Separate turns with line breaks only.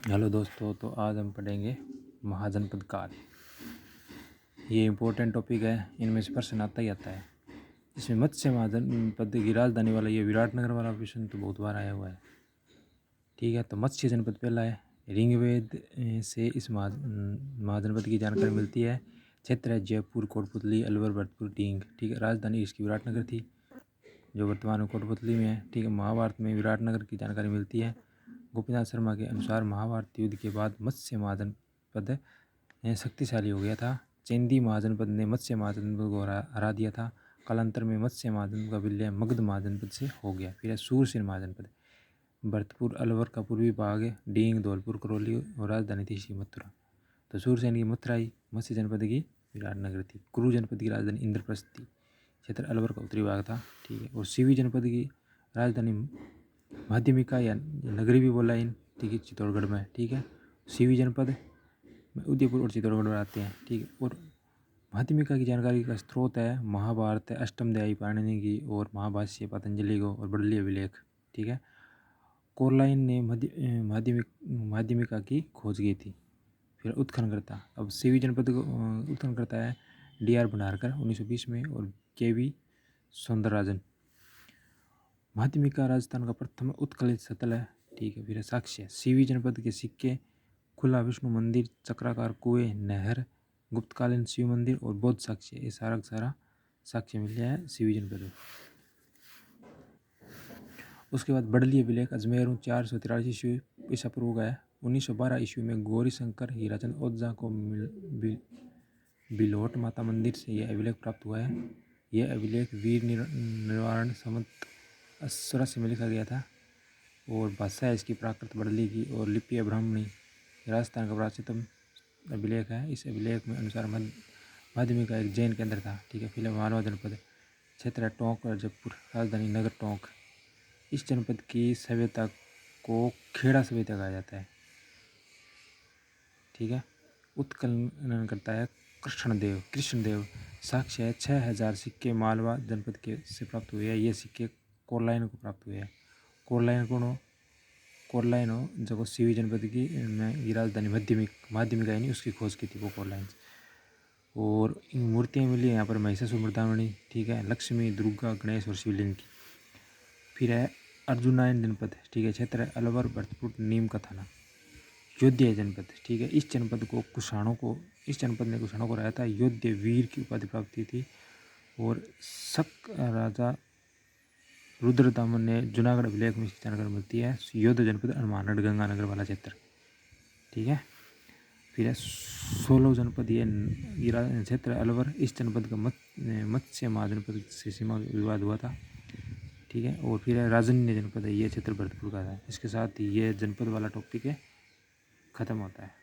Hello दोस्तों, तो आज हम पढ़ेंगे महाजनपद काल। ये इम्पोर्टेंट टॉपिक है, इनमें से प्रश्न आता ही आता है। इसमें मत्स्य महाजनपद की राजधानी वाला ये विराटनगर वाला प्रश्न तो बहुत बार आया हुआ है। ठीक है, तो मत्स्य जनपद पहला है। ऋग्वेद से इस महाजनपद की जानकारी मिलती है। क्षेत्र है जयपुर, कोटपुतली, अलवर, भरतपुर, ढींग। ठीक है, राजधानी इसकी विराटनगर थी, जो वर्तमान में कोटपुतली में है। ठीक है, महाभारत में विराटनगर की जानकारी मिलती है। गोपीनाथ शर्मा के अनुसार महाभारत युद्ध के बाद मत्स्य महाजनपद शक्तिशाली हो गया था। चेंदी महाजनपद ने मत्स्य महाजनपद को हरा दिया था। कालांतर में मत्स्य महाजनपद का विलय मगध महाजनपद से हो गया। फिर है सूरसेन महाजनपद। भरतपुर अलवर का पूर्वी भाग, ढींग, धौलपुर, करौली और राजधानी थी इसकी मथुरा। तो सूरसेन की मथुराई, मत्स्य जनपद की विराटनगर थी। कुरु जनपद की राजधानी इंद्रप्रस्थ थी। क्षेत्र अलवर का उत्तरी भाग था। ठीक है, और सीवी जनपद की राजधानी माध्यमिका या नगरी भी बोला इन, ठीक है, चित्तौड़गढ़ में। ठीक है, सीवी जनपद में उदयपुर और चित्तौड़गढ़ में आते हैं। ठीक है, और माध्यमिका की जानकारी का स्रोत है महाभारत, अष्टमध्यायी पाणिनि की, और महाभाष्य पतंजलि को, और बड़ली अभिलेख। ठीक है, कोरलाइन ने माध्यमिका की खोज की थी। फिर उत्खननकर्ता, अब सीवी जनपद को उत्खननकर्ता है D.R. भंडारकर 1920 में, और KV सौंदरराजन। माध्यमिका राजस्थान का प्रथम उत्कलित स्थल है। ठीक है, फिर साक्ष्य, सीवी जनपद के सिक्के, खुला विष्णु मंदिर, चक्राकार कुएं, नहर, गुप्तकालीन शिव मंदिर और बौद्ध साक्ष्य, ये सारा साक्ष्य मिल गया है सीवी जनपद में। उसके बाद बड़ली अभिलेख अजमेर 483 ईस्वी ईसा पूर्व का है। 1912 ईस्वी में गौरी शंकर हीराचंद ओझा को बिलोट माता मंदिर से यह अभिलेख प्राप्त हुआ है। यह अभिलेख वीर निवारण संवत 84 में लिखा गया था, और भाषा है इसकी प्राकृत बड़ली की, और लिपि है ब्राह्मणी। राजस्थान का प्राचीनतम अभिलेख है। इस अभिलेख में अनुसार माध्यमिक का एक जैन केंद्र था। ठीक है, फिलहाल मालवा जनपद, क्षेत्र है टोंक और जयपुर, राजधानी नगर टोंक। इस जनपद की सभ्यता को खेड़ा सभ्यता कहा जाता है। ठीक है, उत्खनन करता है कृष्णदेव। साक्ष्य है 6000 सिक्के मालवा जनपद के से प्राप्त हुए हैं। ये सिक्के कोरलाइन को प्राप्त हुए हैं। कोरलाइन हो जब सीवी जनपद की में राजधानी माध्यमिका यानी उसकी खोज की थी वो कोरलाइन। और मूर्तियाँ मिली यहाँ पर महिषासुर मर्दानी। ठीक है, लक्ष्मी, दुर्गा, गणेश और शिवलिंग की। फिर है अर्जुनायन जनपद। ठीक है, क्षेत्र है अलवर, भरतपुर, नीम का थाना। योध्या जनपद। ठीक है, इस जनपद ने कुषाणों को रहा था। योध्या वीर की उपाधि प्राप्त की थी। और शक राजा रुद्रदामन ने जूनागढ़ अभिलेख में इसकी जानकारी मिलती है। योध्या जनपद हनुमानगढ़ गंगानगर वाला क्षेत्र। ठीक है, फिर है 16 जनपद, ये क्षेत्र अलवर। इस जनपद का मत्स्य महाजनपद से सीमा विवाद हुआ था। ठीक है, और फिर है राजन्य जनपद है, ये क्षेत्र भरतपुर का था। इसके साथ ही ये जनपद वाला टॉपिक है ख़त्म होता है।